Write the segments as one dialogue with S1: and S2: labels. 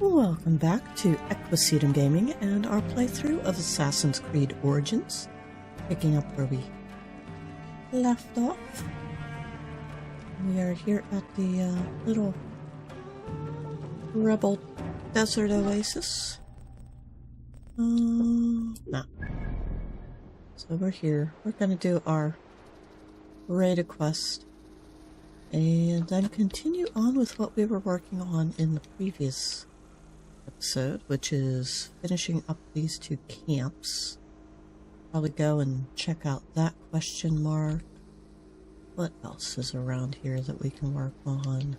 S1: Welcome back to Ep.77 Gaming and our playthrough of Assassin's Creed Origins, picking up where we left off. We are here at the little rebel desert oasis. No. So we're here. We're gonna do our Reda quest and then continue on with what we were working on in the previous episode, which is finishing up these two camps. Probably go and check out that question mark. What else is around here that we can work on?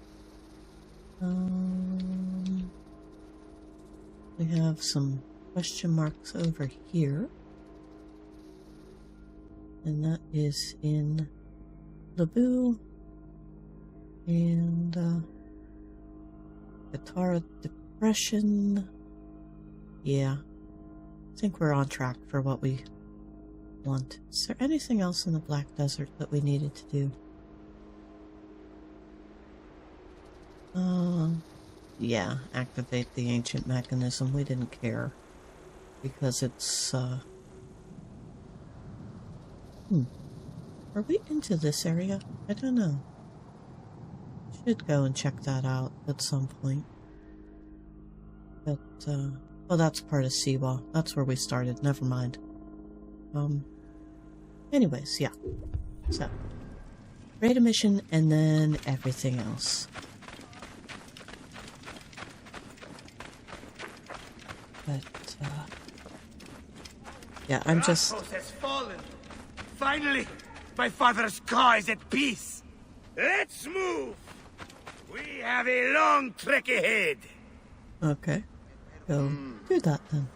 S1: We have some question marks over here. And that is in Labu and Guitar Depression. Yeah, I think we're on track for what we want. Is there anything else in the Black Desert that we needed to do? Yeah, activate the ancient mechanism. We didn't care because it's Are we into this area? I don't know. Should go and check that out at some point. But, well, that's part of Siwa. That's where we started. Never mind. Anyways, yeah. So, Reda mission and then everything else. But, yeah, I'm just...
S2: Rastos has fallen. Finally, my father's car is at peace. Let's move. We have a long trek ahead.
S1: Okay. Go do that then.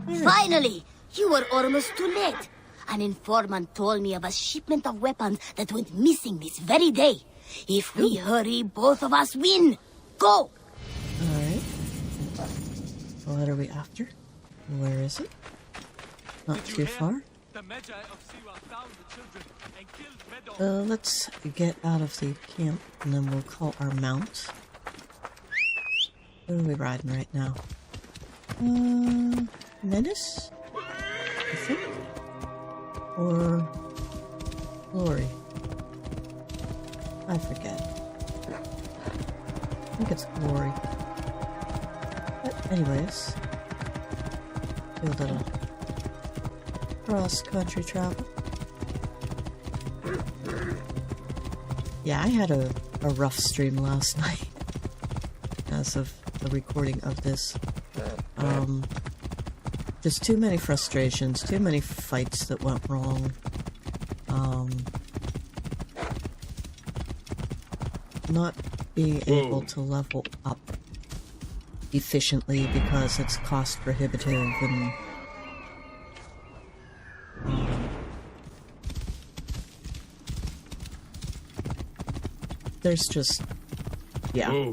S1: Right.
S3: Finally! You were almost too late. An informant told me of a shipment of weapons that went missing this very day. If we hurry, both of us win. Go!
S1: Alright. What are we after? Where is it? Not too far. Let's get out of the camp and then we'll call our mount. What are we riding right now? Menace? I think? Or Glory? I forget. I think it's Glory. But anyways, do a little cross-country travel. Yeah, I had a rough stream last night as of the recording of this. Just too many frustrations, too many fights that went wrong. Not being able to level up efficiently because it's cost prohibitive and there's just, yeah.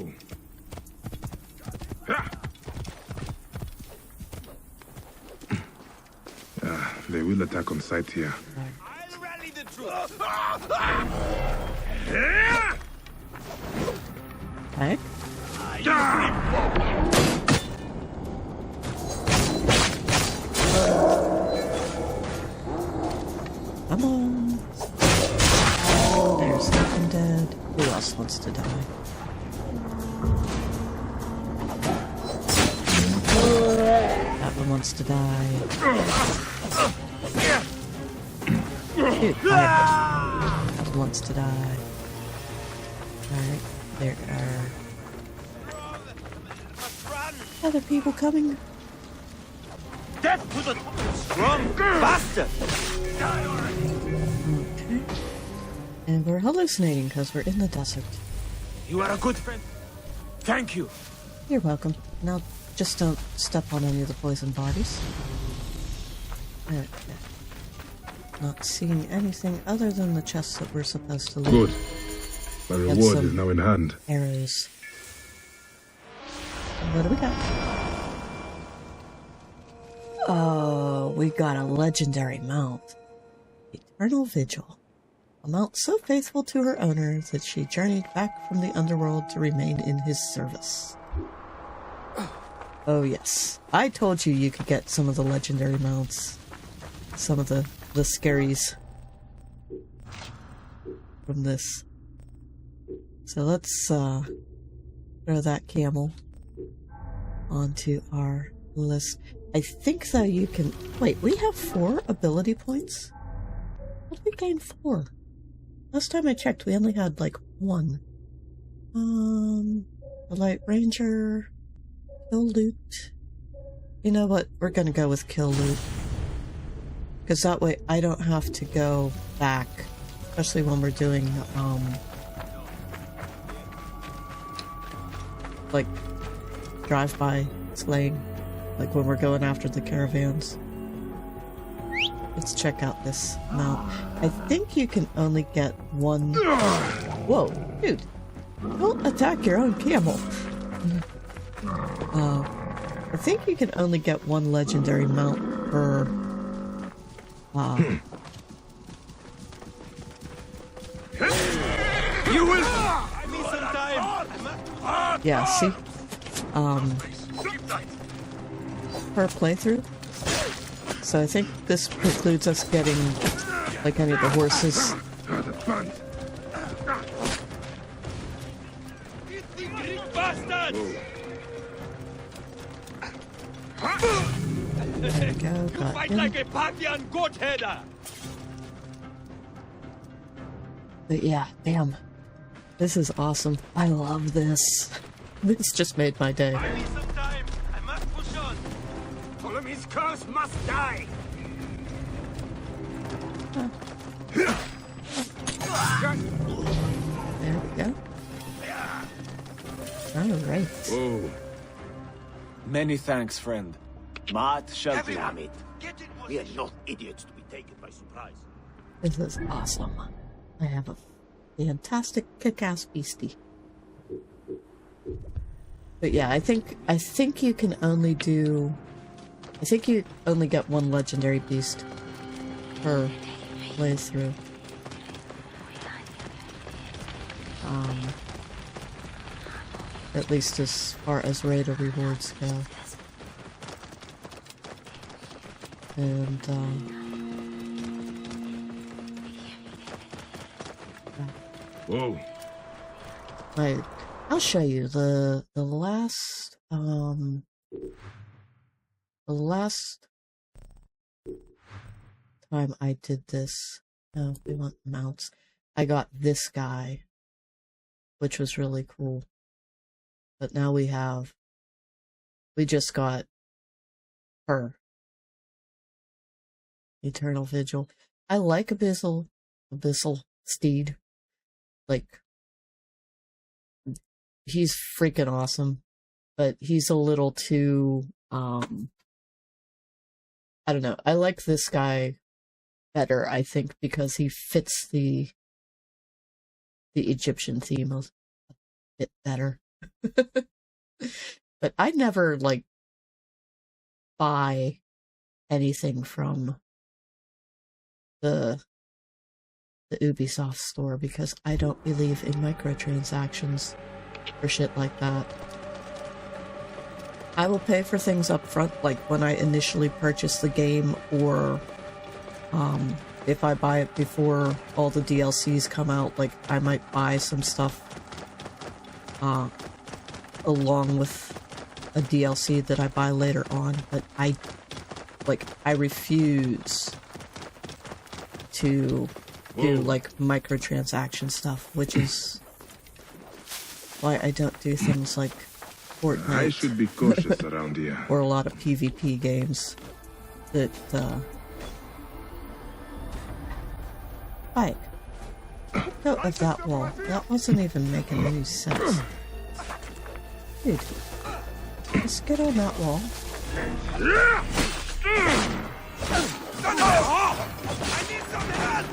S4: They will attack on sight here.
S2: I'll rally the troops.
S1: Okay. Come on. There's nothing dead. Who else wants to die? That one wants to die. Shoot, that one wants to die. Alright, there are other people coming.
S2: Death to the strong bastard.
S1: Okay. And we're hallucinating because we're in the desert.
S2: You are a good friend. Thank you.
S1: You're welcome. Now, just don't step on any of the poison bodies. Okay. Not seeing anything other than the chests that we're supposed to loot.
S4: Good. My reward is now in hand.
S1: Arrows. What do we got? Oh, we got a legendary mount. Eternal Vigil. a mount so faithful to her owner that she journeyed back from the underworld to remain in his service. Oh yes, I told you could get some of the legendary mounts. Some of the scaries from this. So let's throw that camel onto our list. I think though you can... Wait, we have 4 ability points? How did we gain 4? Last time I checked, we only had like 1. The Light Ranger... Kill loot. You know what? We're gonna go with kill loot. Because that way I don't have to go back. Especially when we're doing, like, drive-by slaying. Like when we're going after the caravans. Let's check out this mount. I think you can only get 1... Whoa, dude. Don't attack your own camel. I think you can only get 1 legendary mount per...
S2: You will...
S1: Yeah, see? Per playthrough. So I think this precludes us getting, like, any of the horses. There we go, got him.
S2: like a Parthian goat header.
S1: But yeah, damn. This is awesome. I love this. This just made my day.
S2: I need some time. I must push on. Ptolemy's curse must die.
S1: There we go. Alright.
S4: Whoa.
S5: Many thanks, friend. Maat shall do.
S2: Damn it. We are not idiots to be taken by surprise.
S1: This is awesome. I have a fantastic kick-ass beastie. But yeah, I think you can only do... I think you only get 1 legendary beast per playthrough. At least as far as Reda rewards go. And,
S4: Whoa.
S1: I'll show you the last time I did this. No, we want mounts. I got this guy, which was really cool. But now we just got her. Eternal Vigil. I like Abyssal Steed. Like, he's freaking awesome, but he's a little too, I don't know. I like this guy better, I think, because he fits the Egyptian theme a bit better. But I never, like, buy anything from the Ubisoft store because I don't believe in microtransactions or shit like that. I will pay for things up front, like when I initially purchase the game, or if I buy it before all the DLCs come out, like I might buy some stuff along with a DLC that I buy later on, but I refuse to do like microtransaction stuff, which is why I don't do things like Fortnite.
S4: I should be cautious around here.
S1: Or a lot of PvP games that Bayek, let go of that wall. That wasn't even making any sense. Dude, let's get on that wall.
S2: I need some help!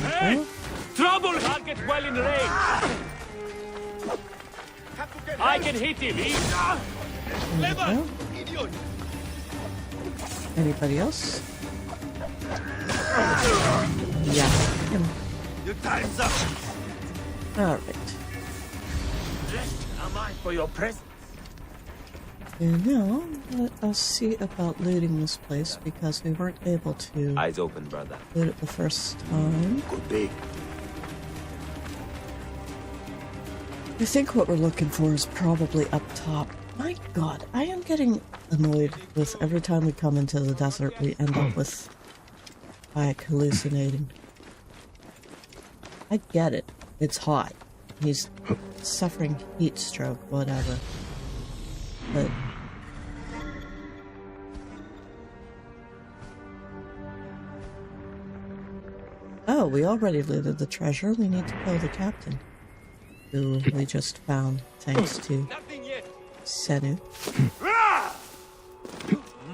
S5: Hey! Trouble! Target well in range. I can hit him.
S1: There we go. Anybody else? Yeah. Him.
S2: Your time's up.
S1: Alright.
S2: Am I for your presence?
S1: And now, let us see about looting this place because we weren't able to
S5: Eyes open, brother.
S1: loot it the first time.
S2: Good day.
S1: I think what we're looking for is probably up top. My god, I am getting annoyed with every time we come into the desert we end up with Bayek hallucinating. I get it. It's hot. He's suffering heat stroke, whatever. But oh, we already looted the treasure. We need to kill the captain, who we just found thanks to Senu.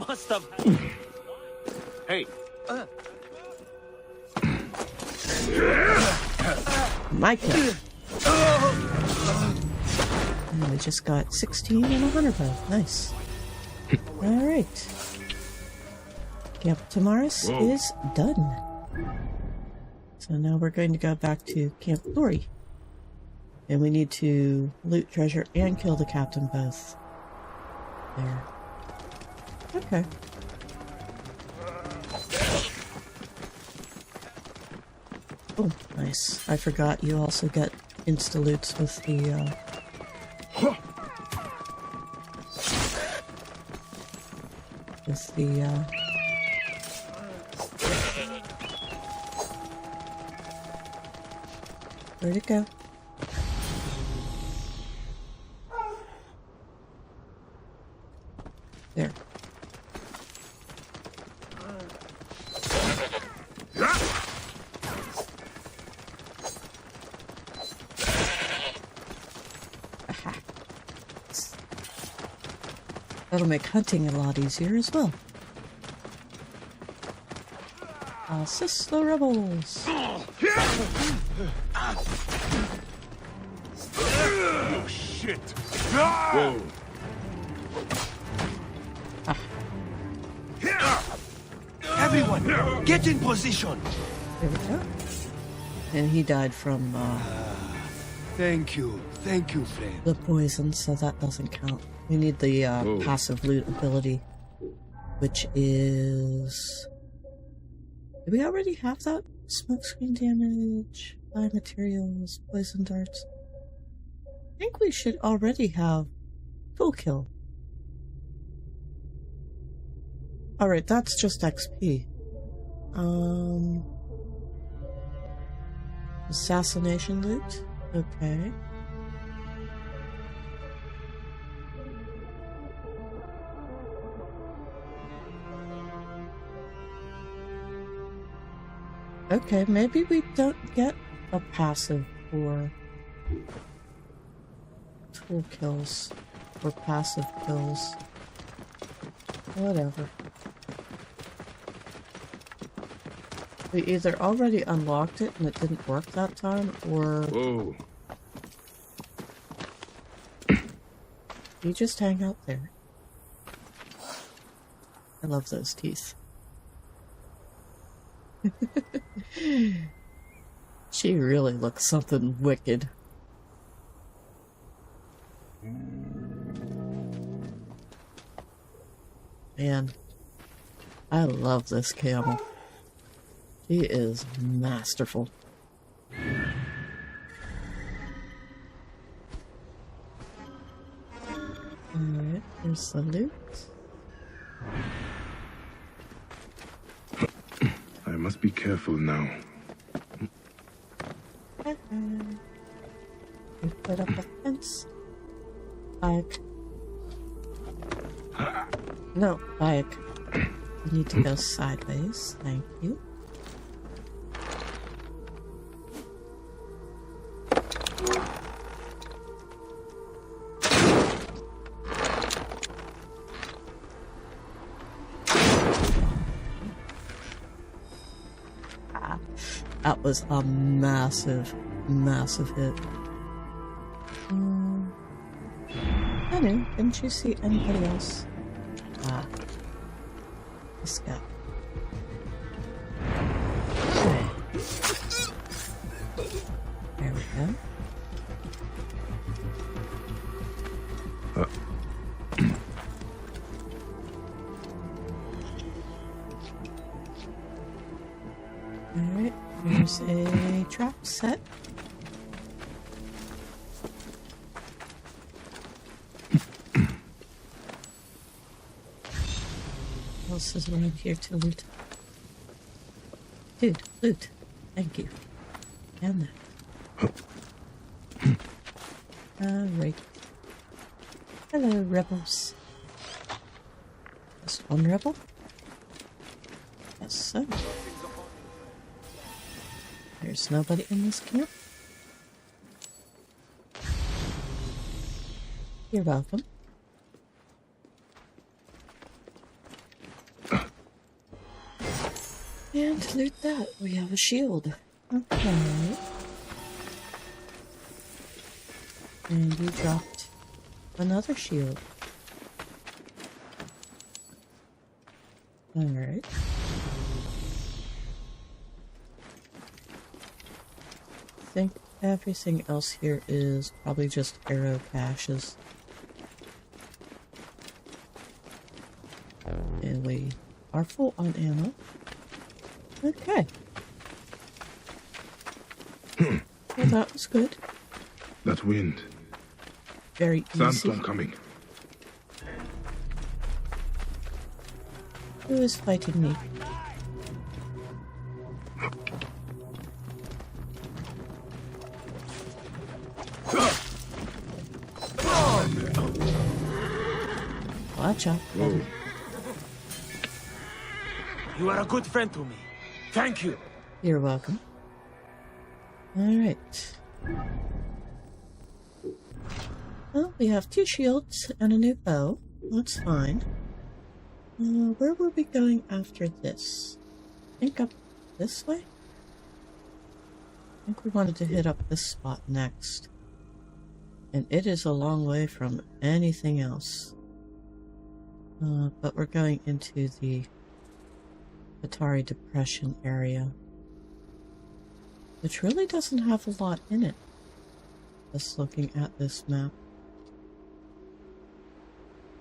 S5: Must have. Hey.
S1: My kill. And we just got 16 and a hunter bow. Nice. Alright. Camp Tamaris is done. So now we're going to go back to Camp Glory. And we need to loot treasure and kill the captain both. There. Okay. Oh, nice. I forgot you also get insta-loots with the, where'd it go? There. Aha. That'll make hunting a lot easier as well. Assist the rebels!
S2: Oh, shit!
S4: Whoa.
S2: Everyone, get in position!
S1: There we go. And he died from,
S2: Thank you, friend.
S1: the poison, so that doesn't count. We need the, passive loot ability, which is... Do we already have that? Smokescreen damage, fire materials, poison darts. I think we should already have full kill. Alright, that's just XP. Assassination loot? Okay. Okay, maybe we don't get a passive for tool kills or passive kills. Whatever. We either already unlocked it and it didn't work that time, or
S4: Whoa.
S1: you just hang out there. I love those teeth. She really looks something wicked. Man, I love this camel. He is masterful. Alright, there's the loot.
S4: I must be careful now.
S1: We put up a fence. Bayek. No, Bayek. We need to go sideways. Thank you. That was a massive, massive hit. I knew. Didn't you see anybody else? This Yeah. There we go. Alright, there's a trap set. What else is around here to loot? Dude, loot. Thank you. And that. Alright. Hello, rebels. Just one rebel? Yes, so. There's nobody in this camp. You're welcome. And loot that. We have a shield. Okay. And you dropped another shield. Alright. I think everything else here is probably just arrow caches. And we are full on ammo. Okay. Well, that was good.
S4: That wind.
S1: Very easy.
S4: Sandstorm coming.
S1: Who is fighting me? Watch out.
S4: Whoa.
S5: You are a good friend to me. Thank you.
S1: You're welcome. Alright. Well, we have 2 shields and a new bow. That's fine. Where were we going after this? I think up this way? I think we wanted to hit up this spot next. And it is a long way from anything else. But we're going into the Atari Depression area, which really doesn't have a lot in it. Just looking at this map.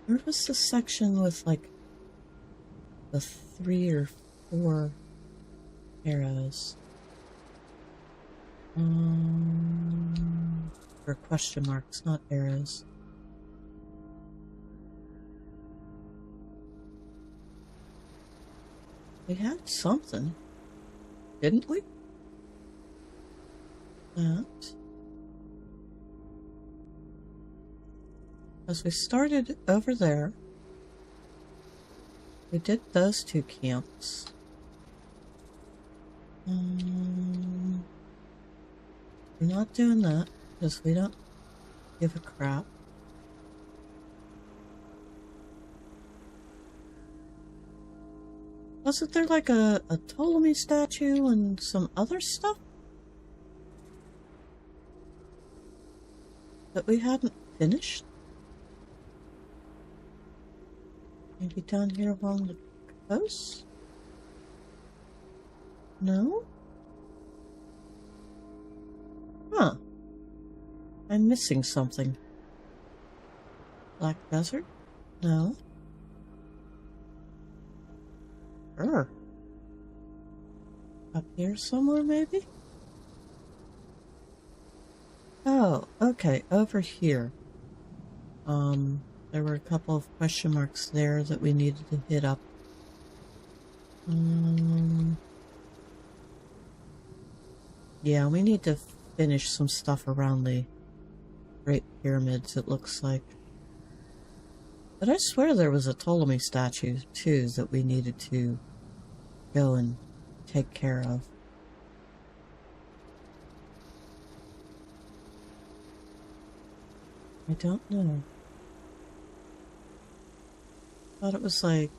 S1: Where was the section with like the 3 or 4 arrows? Or question marks, not arrows. We had something, didn't we? That. As we started over there, we did those 2 camps. We're not doing that because we don't give a crap. Wasn't there like a Ptolemy statue and some other stuff that we hadn't finished? Maybe down here along the coast? No? Huh. I'm missing something. Black Desert? No. Up here somewhere, maybe? Oh, okay, over here. There were a couple of question marks there that we needed to hit up. Yeah, we need to finish some stuff around the Great Pyramids, it looks like. But I swear there was a Ptolemy statue, too, that we needed to go and take care of. I don't know. Thought it was like...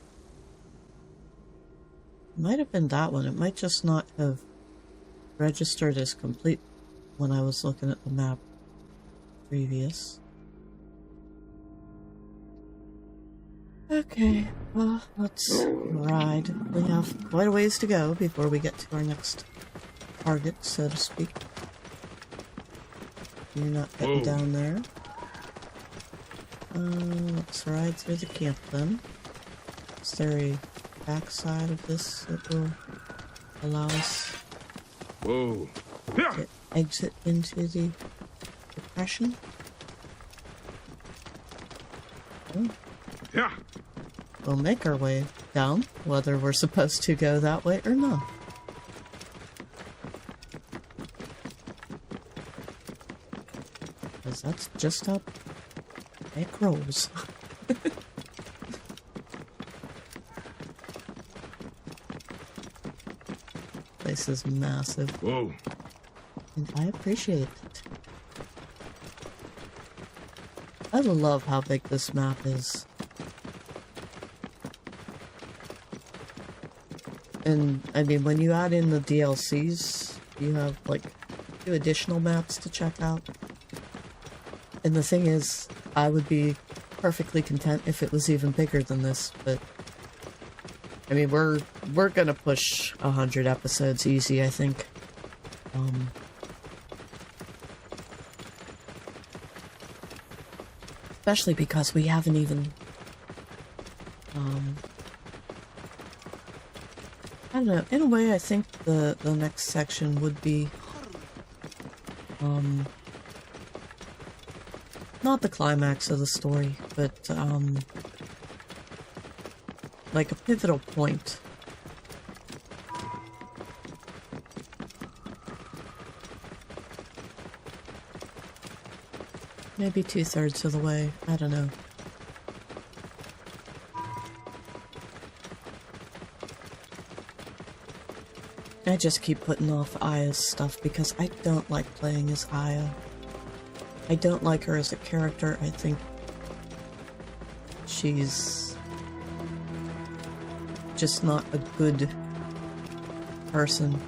S1: It might have been that one. It might just not have registered as complete when I was looking at the map previous. Okay, well, let's ride. We have quite a ways to go before we get to our next target, so to speak. You're not getting down there. Let's ride through the camp then. Is there a backside of this that will allow us
S4: Whoa.
S1: to exit into the depression? Oh.
S4: Yeah.
S1: We'll make our way down, whether we're supposed to go that way or not. Because that's just how it rolls. Place is massive.
S4: Whoa.
S1: And I appreciate it. I love how big this map is. And, I mean, when you add in the DLCs, you have, like, 2 additional maps to check out. And the thing is, I would be perfectly content if it was even bigger than this, but... I mean, we're gonna push 100 episodes easy, I think. Especially because we haven't even... I don't know, in a way I think the next section would be, not the climax of the story, but, like a pivotal point. Maybe 2/3 of the way, I don't know. I just keep putting off Aya's stuff because I don't like playing as Aya. I don't like her as a character. I think she's just not a good person.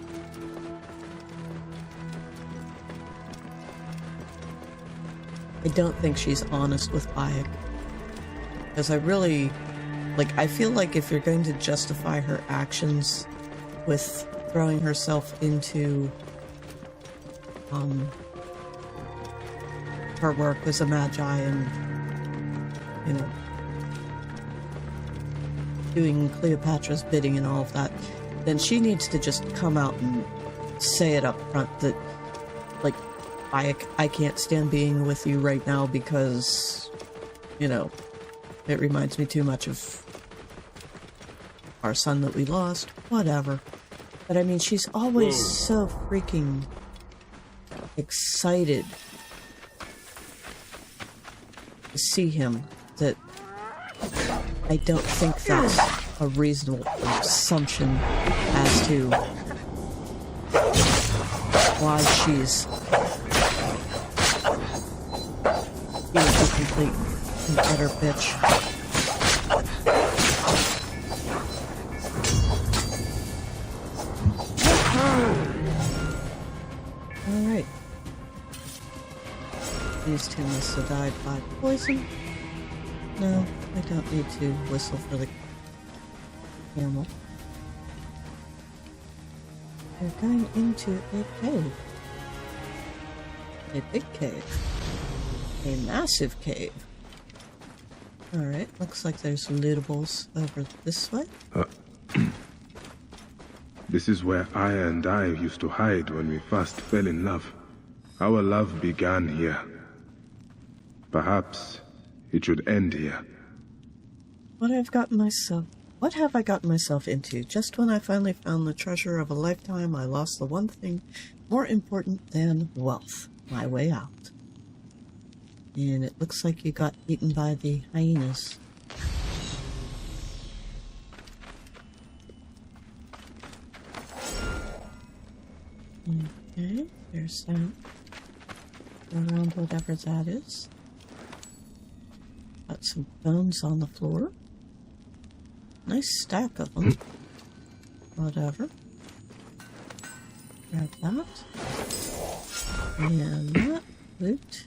S1: I don't think she's honest with Bayek. Because I really, like, I feel like if you're going to justify her actions with throwing herself into her work as a magi and, you know, doing Cleopatra's bidding and all of that, then she needs to just come out and say it up front that, like, I can't stand being with you right now because, you know, it reminds me too much of our son that we lost, whatever. But I mean, she's always so freaking excited to see him that I don't think that's a reasonable assumption as to why she's being a complete and utter bitch. Alright. These two must have died by poison. No, I don't need to whistle for the camel. They're going into a cave. A big cave. A massive cave. Alright, looks like there's lootables over this way.
S4: This is where Aya and I used to hide when we first fell in love. Our love began here. Perhaps it should end here.
S1: What have I gotten myself into? Just when I finally found the treasure of a lifetime, I lost the one thing more important than wealth. My way out. And it looks like you got eaten by the hyenas. Okay, there's that. Around whatever that is. Got some bones on the floor. Nice stack of them. Whatever. Grab that. And that. Loot.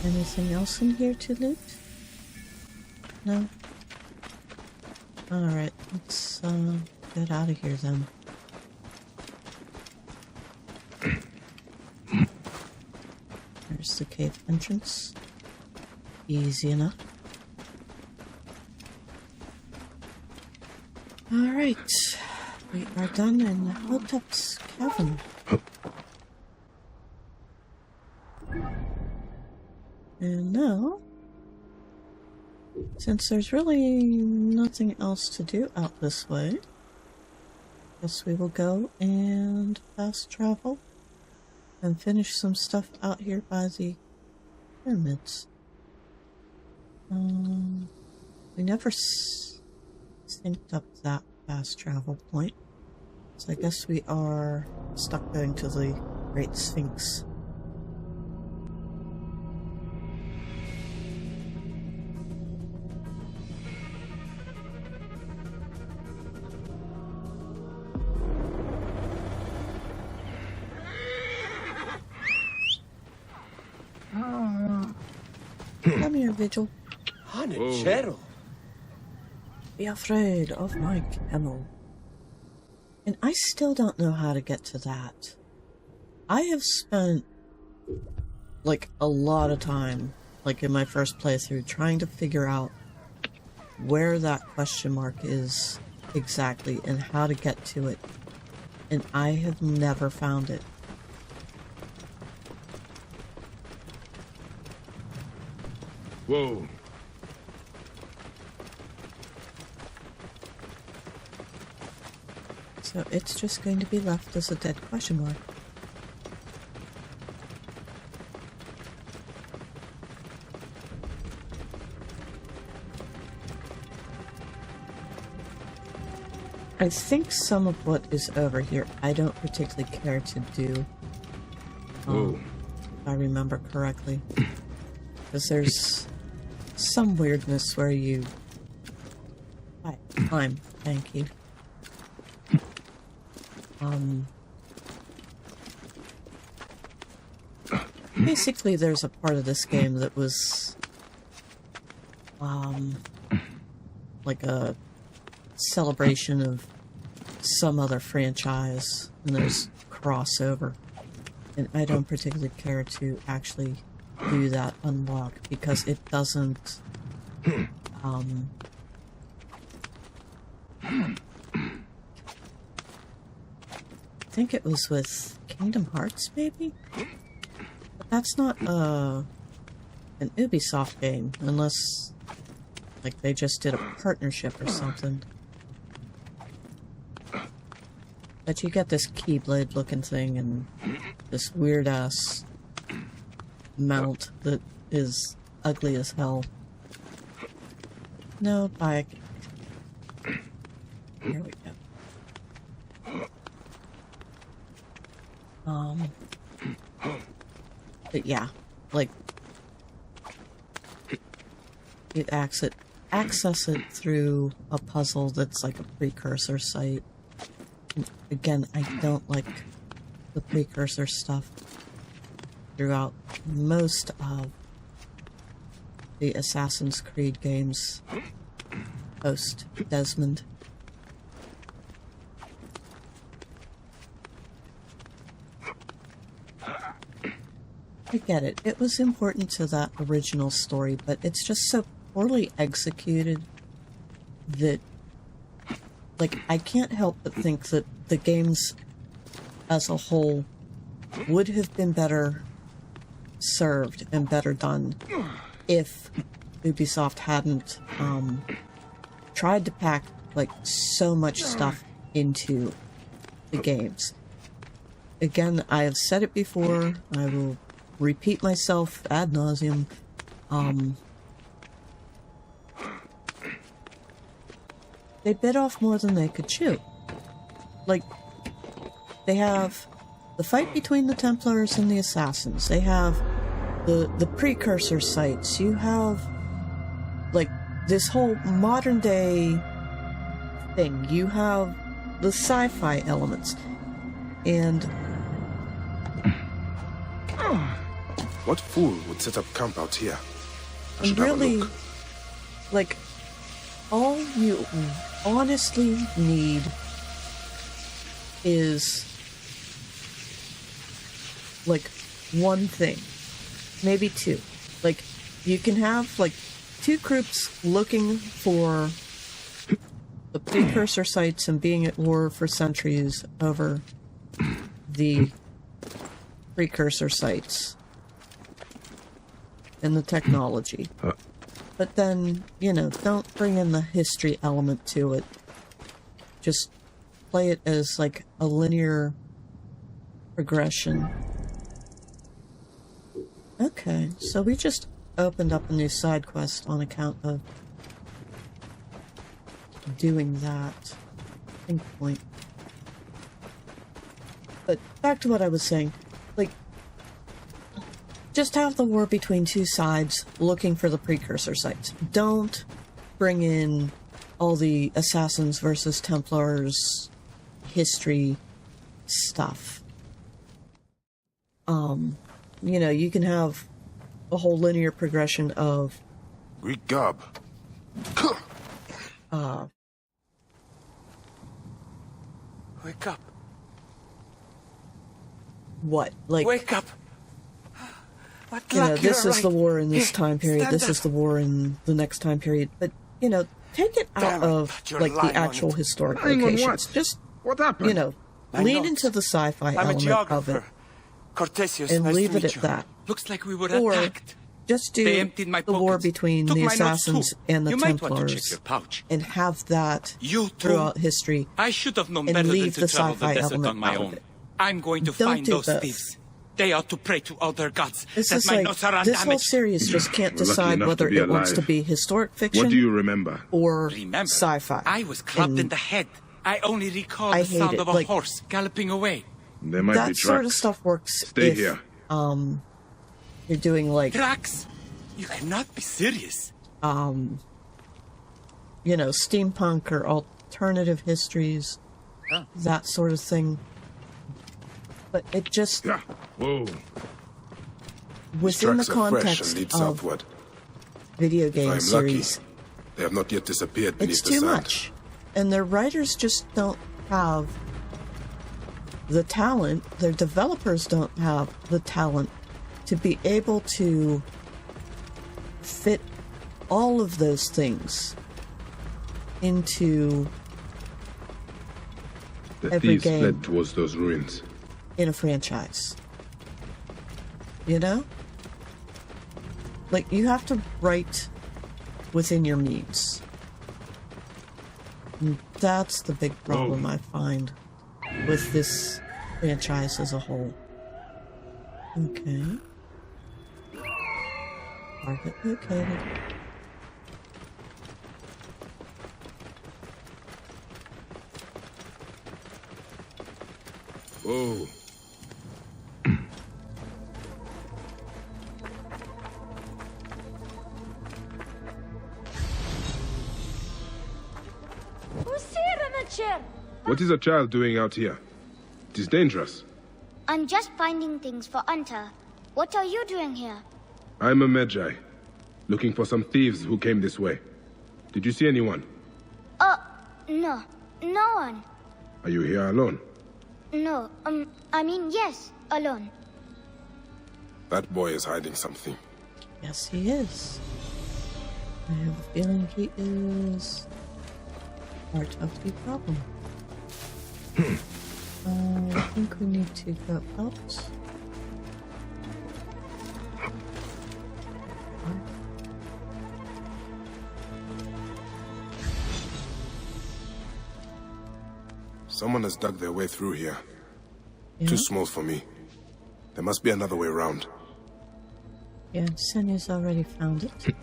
S1: Anything else in here to loot? No? Alright, let's get out of here then. There's the cave entrance. Easy enough. Alright, we are done in Hotep's cavern. And now, since there's really nothing else to do out this way, guess we will go and fast travel and finish some stuff out here by the pyramids. We never synced up that fast travel point, so I guess we are stuck going to the Great Sphinx. Come here, Vigil.
S5: Hanachero.
S1: Be afraid of my camel. And I still don't know how to get to that. I have spent, like, a lot of time, like in my first playthrough, trying to figure out where that question mark is exactly and how to get to it. And I have never found it.
S4: Whoa.
S1: So it's just going to be left as a dead question mark. I think some of what is over here I don't particularly care to do.
S4: Whoa.
S1: If I remember correctly. Because there's some weirdness where you... Climb, thank you. Basically, there's a part of this game that was, like a celebration of some other franchise, and there's crossover. And I don't particularly care to actually do that unlock, because it doesn't, I think it was with Kingdom Hearts, maybe? But that's not, an Ubisoft game, unless, like, they just did a partnership or something. But you get this Keyblade looking thing and this weird-ass mount that is ugly as hell. No, Bayek. Here we go. But yeah, like, you access it through a puzzle that's like a precursor site. And again, I don't like the precursor stuff throughout most of the Assassin's Creed games post Desmond. I get it. It was important to that original story, but it's just so poorly executed that, like, I can't help but think that the games as a whole would have been better served and better done if Ubisoft hadn't tried to pack, like, so much stuff into the games. Again, I have said it before, I will repeat myself ad nauseum. They bit off more than they could chew. Like, they have the fight between the Templars and the Assassins. They have the precursor sites. You have, like, this whole modern day thing. You have the sci-fi elements. And
S4: What fool would set up camp out here? I
S1: and
S4: should have a
S1: really,
S4: look.
S1: like, all you honestly need is like one thing, maybe two. Like, you can have like two groups looking for the precursor sites and being at war for centuries over the precursor sites and the technology. But then, don't bring in the history element to it. Just play it as like a linear progression. Okay, so we just opened up a new side quest on account of doing that. Think point. But back to what I was saying. Like, just have the war between two sides looking for the precursor sites. Don't bring in all the Assassins versus Templars history stuff. You can have a whole linear progression of
S6: Greek gob.
S5: Wake up.
S1: what? Like,
S5: Wake up. What luck,
S1: this
S5: you're
S1: is the
S5: right.
S1: war in this time period,
S5: Stand
S1: this
S5: up.
S1: is the war in the next time period. But, take it
S5: Damn
S1: out
S5: it,
S1: of,
S5: you're
S1: like, the
S5: lying on
S1: actual
S5: it.
S1: historic
S4: Lying on
S1: locations.
S4: what?
S1: Just,
S4: What happened?
S5: My
S1: lean
S5: notes.
S1: into the sci-fi
S5: I'm a
S1: element of it.
S5: geographer. Cortesius,
S1: And
S5: nice
S1: leave
S5: to
S1: it
S5: meet
S1: at
S5: you.
S1: that.
S5: Looks like we were
S1: Or
S5: attacked.
S1: just
S5: They
S1: do
S5: emptied my
S1: the war
S5: pockets.
S1: between
S5: Took
S1: the
S5: my notes
S1: Assassins
S5: too.
S1: and the
S5: You might want to check
S1: Templars
S5: your pouch.
S1: and have that
S5: You too.
S1: throughout history.
S5: I should have known
S1: and
S5: better than
S1: leave
S5: to
S1: the
S5: travel the
S1: sci-fi
S5: desert
S1: element
S5: on my
S1: out of
S5: own.
S1: it.
S5: I'm going to
S1: Don't
S5: find
S1: do
S5: those
S1: both.
S5: thieves. They ought to pray to all their gods
S1: This
S5: that
S1: is
S5: my
S1: like,
S5: notes are
S1: this whole
S5: undamaged.
S1: series just can't
S4: We're lucky
S1: decide
S4: enough
S1: whether
S4: to be
S1: it wants to
S4: alive.
S1: be historic fiction
S4: What do you remember?
S1: or
S5: Remember,
S1: sci-fi.
S5: I was clubbed in
S1: And
S5: the head. I only recall
S1: I
S5: the
S1: hate
S5: sound
S1: it,
S5: of a
S1: like-
S5: horse galloping away.
S4: There might be
S1: that
S4: tracks.
S1: sort of stuff works
S4: Stay
S1: if
S4: here.
S1: you're doing like
S5: Tracks? You cannot be serious.
S1: steampunk or alternative histories, that sort of thing. But it just
S4: Yeah. Whoa.
S1: within the
S6: Tracks are fresh
S1: context
S6: and lead
S1: of
S6: southward.
S1: video
S6: If
S1: game
S6: I'm
S1: series,
S6: lucky, they have not yet disappeared beneath
S1: it's
S6: the
S1: too
S6: sand.
S1: much, and their writers just don't have the talent. Their developers don't have the talent to be able to fit all of those things into
S4: The
S1: Every
S4: thieves
S1: game.
S4: fled towards those ruins.
S1: in a franchise. Like, you have to write within your means. And that's the big problem I find with this franchise as a whole. Okay. Target located.
S4: Whoa.
S7: Who's here in a chair?
S4: What is a child doing out here? It is dangerous.
S7: I'm just finding things for Anta. What are you doing here?
S4: I'm a Magi, looking for some thieves who came this way. Did you see anyone?
S7: No. No one.
S4: Are you here alone?
S7: No, yes, alone.
S6: That boy is hiding something.
S1: Yes, he is. I have a feeling he is part of the problem. I think we need to go out.
S6: Someone has dug their way through here.
S1: Yeah,
S6: Too small for me. There must be another way around.
S1: yeah, Senya's already found it.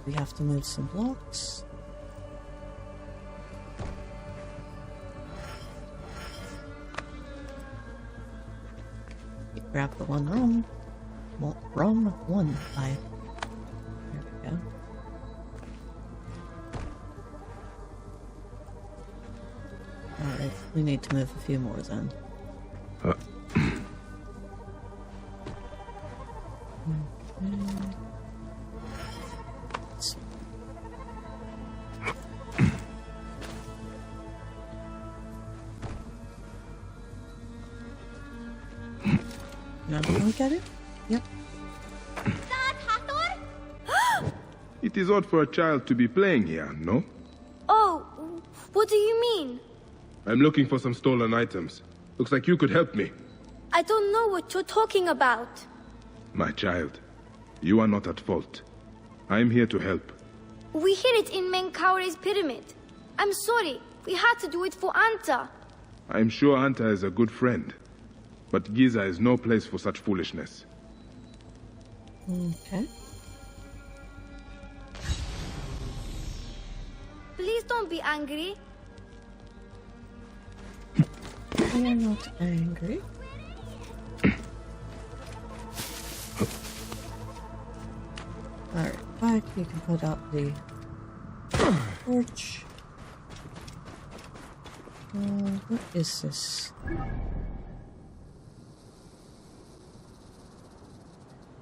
S1: We have to move some blocks. Grab the one wrong. Well, wrong one. There we go. Alright, we need to move a few more then. Now, can we get it? Yep.
S4: It is odd for a child to be playing here, no?
S7: Oh, what do you mean?
S4: I'm looking for some stolen items. Looks like you could help me.
S7: I don't know what you're talking about.
S4: My child, you are not at fault. I am here to help.
S7: We hid it in Menkaure's pyramid. I'm sorry. We had to do it for Anta.
S4: I am sure Anta is a good friend. But Giza is no place for such foolishness.
S1: Okay.
S7: Please don't be angry.
S1: I'm not angry. Alright, back you can put out the torch. What is this?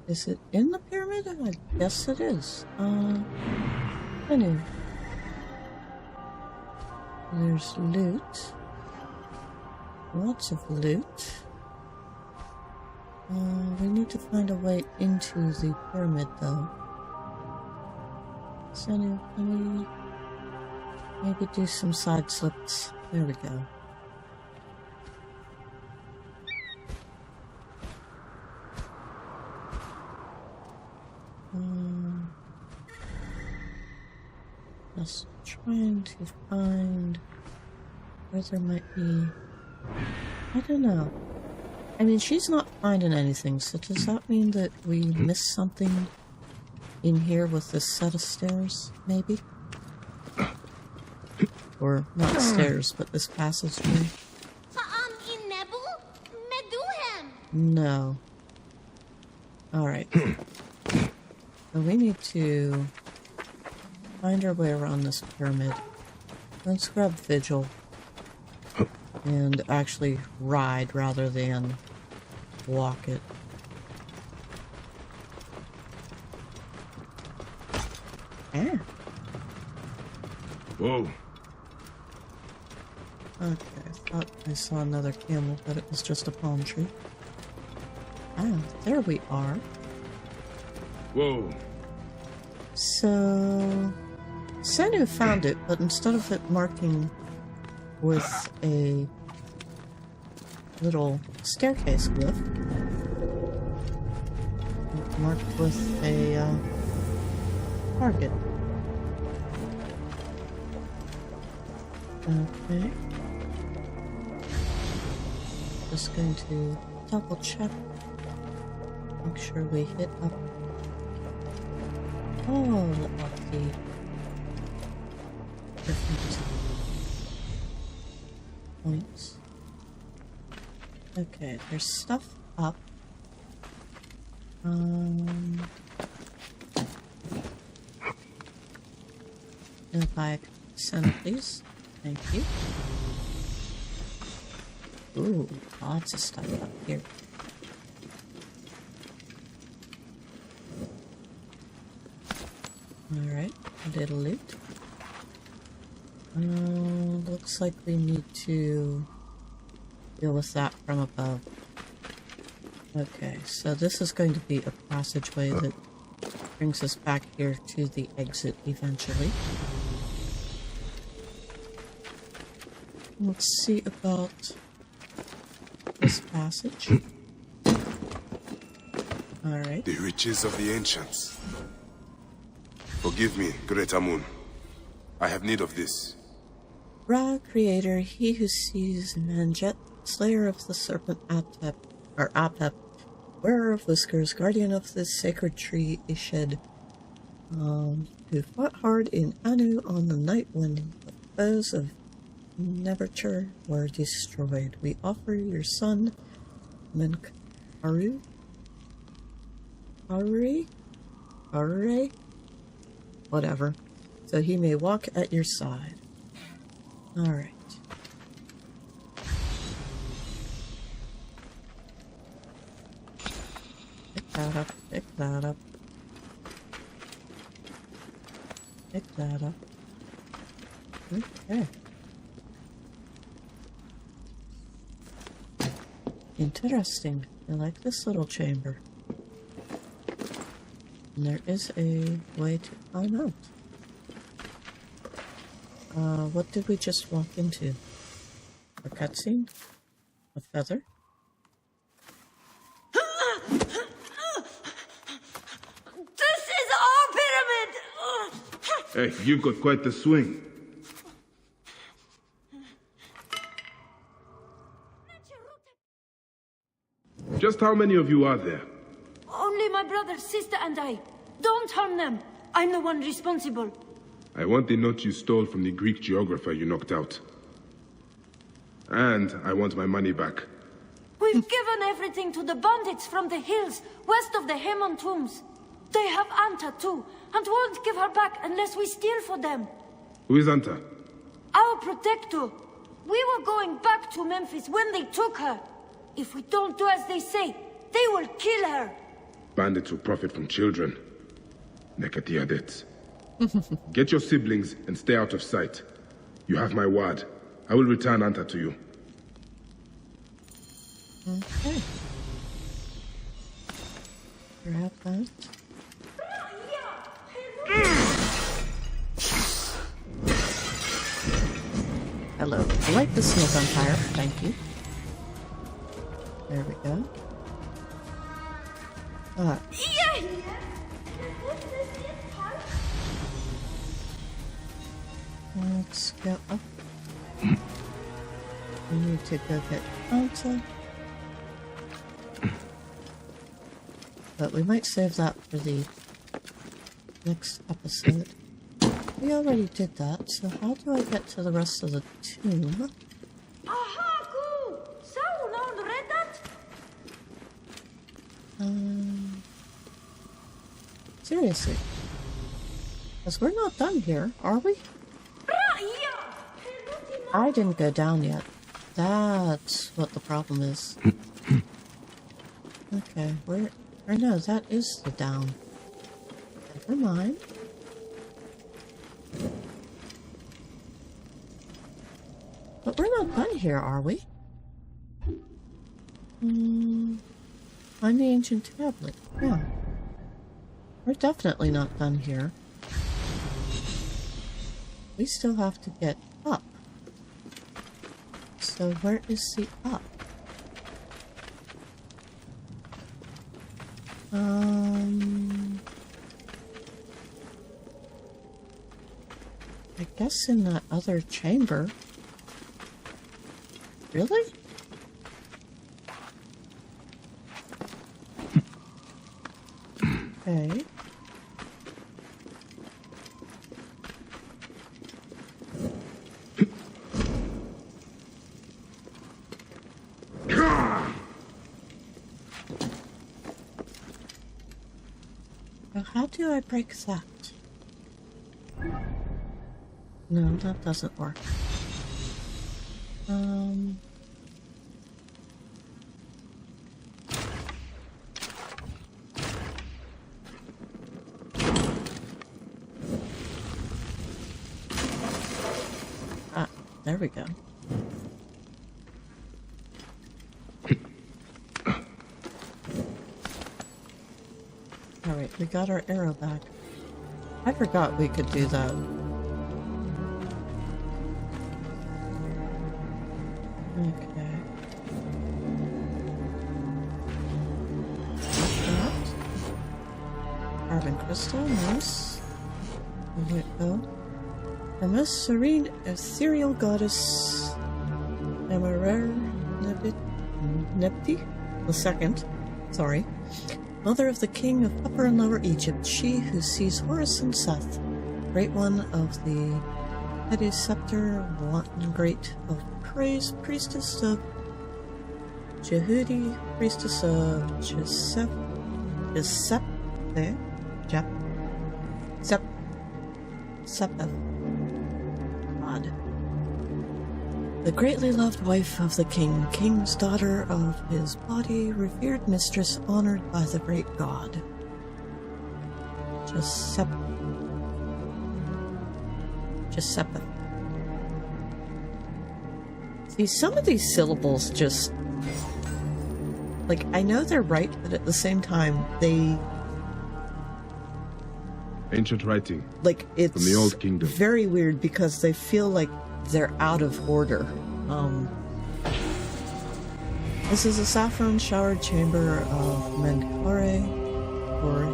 S1: Is it in the pyramid? I guess it is. Anyway. There's loot. Lots of loot. We need to find a way into the pyramid, though. So, can we maybe do some side slips? There we go. Just trying to find where there might be. I don't know. I mean, she's not finding anything, so does that mean that we missed something in here with this set of stairs, maybe? Or not stairs, but this passageway? No. Alright. So we need to find our way around this pyramid. Let's grab Vigil. And actually ride rather than walk it. Ah.
S4: Whoa.
S1: Okay, I thought I saw another camel, but it was just a palm tree. Ah, there we are.
S4: Whoa.
S1: So, Senu found it, but instead of it marking with a little staircase glyph, it marked with a target. Okay. Just going to double check. Make sure we hit up all of the different points. Okay, there's stuff up. No Bayek center, please. Thank you. Ooh, lots of stuff up here. Alright, a little loot. Looks like we need to deal with that from above. Okay, so this is going to be a passageway that brings us back here to the exit eventually. Let's see about this passage. Alright.
S6: The riches of the ancients. Forgive me, Great Amun. I have need of this.
S1: Ra, creator, he who sees Manjet, slayer of the serpent Apep, wearer of whiskers, guardian of the sacred tree Ished, who fought hard in Anu on the night when the foes of Neverture were destroyed. We offer your son, Menkaru, Hurry. Hurry. Whatever. So he may walk at your side. Alright. Pick that up. Pick that up. Pick that up. Okay. Interesting. I like this little chamber. And there is a way to climb out. What did we just walk into? A cutscene? A feather?
S3: This is our pyramid!
S4: Hey, you've got quite the swing. Just how many of you are there?
S8: Only my brother, sister, and I. Don't harm them. I'm the one responsible.
S4: I want the note you stole from the Greek geographer you knocked out. And I want my money back.
S8: We've given everything to the bandits from the hills west of the Hemon tombs. They have Anta too, and won't give her back unless we steal for them.
S4: Who is Anta?
S8: Our protector. We were going back to Memphis when they took her. If we don't do as they say, they will kill her.
S4: Bandits who profit from children. Nekatiadets. Get your siblings and stay out of sight. You have my word. I will return Anta to you.
S1: Okay. Grab that. Hello. Light the smoke on fire. Thank you. There we go. Ah. Let's go up. We need to go get Anta. But we might save that for the next episode. We already did that, so how do I get to the rest of the tomb? Seriously. Because we're not done here, are we? I didn't go down yet. That's what the problem is. Okay, or no, that is the down. Never mind. But we're not done here, are we? Find the ancient tablet. Yeah. We're definitely not done here. We still have to get up. So where is the up? I guess in that other chamber. Really? Okay. Now, how do I break that? No, that doesn't work. There we go. Alright, we got our arrow back. I forgot we could do that. Okay. That. Carbon crystal, nice. There we go. The most serene ethereal goddess Amarer Nepti II, sorry, mother of the king of Upper and Lower Egypt, she who sees Horus and Seth, great one of the Heady Scepter, one great of praise, priestess of Jehudi, priestess of Jesep, Sepeth. God. The greatly loved wife of the king, king's daughter of his body, revered mistress, honored by the great god. Giuseppe. See, some of these syllables just... like, I know they're right, but at the same time, they...
S4: Ancient writing.
S1: like, it's
S4: from the Old Kingdom.
S1: Very weird because they feel like they're out of order. This is a saffron-showered chamber of Menkare, for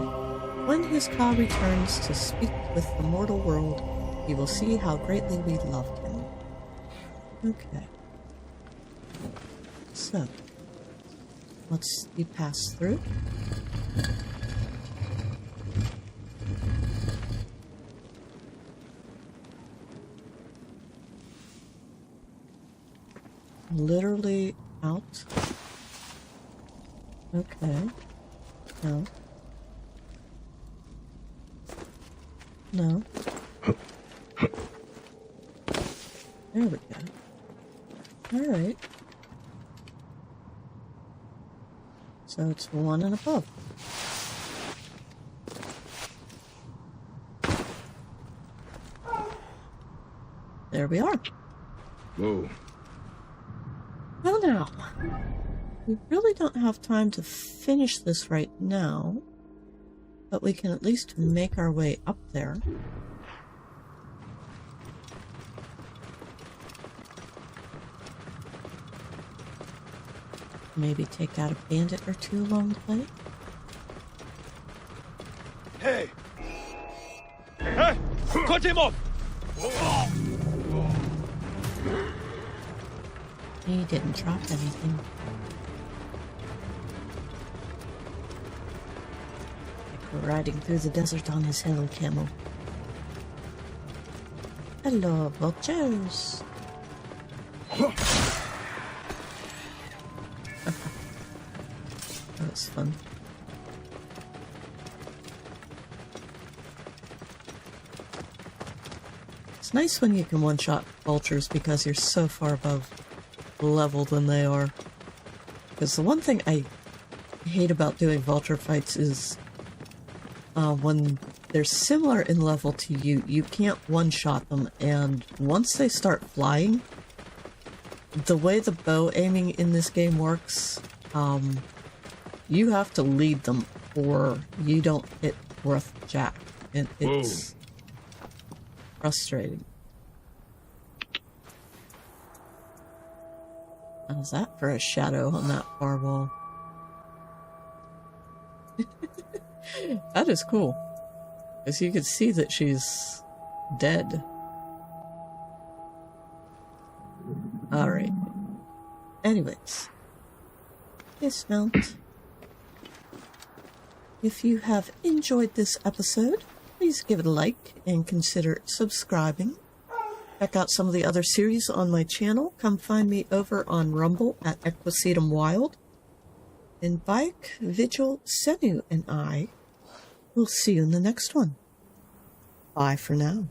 S1: when his Ka returns to speak with the mortal world, he will see how greatly we loved him. Okay. So, let's see pass through. Literally out. Okay. No. No. There we go. Alright. So it's 1 and above. There we are.
S4: Whoa.
S1: Well now, we really don't have time to finish this right now, but we can at least make our way up there. Maybe take out a bandit or two along the way.
S2: Hey! Hey! Cut him off!
S1: He didn't drop anything. Like we're riding through the desert on his hill camel. Hello, vultures. That was fun. It's nice when you can one-shot vultures because you're so far above level than they are. Because the one thing I hate about doing vulture fights is when they're similar in level to you, you can't one-shot them, and once they start flying, the way the bow aiming in this game works, you have to lead them or you don't hit worth jack. And it's frustrating. How's that for a shadow on that far wall? That is cool. Because you can see that she's dead. Alright. Anyways. Dismount. If you have enjoyed this episode, please give it a like and consider subscribing. Check out some of the other series on my channel. Come find me over on Rumble at Ep.77 Wild. And Bayek, Vigil, Senu, and I will see you in the next one. Bye for now.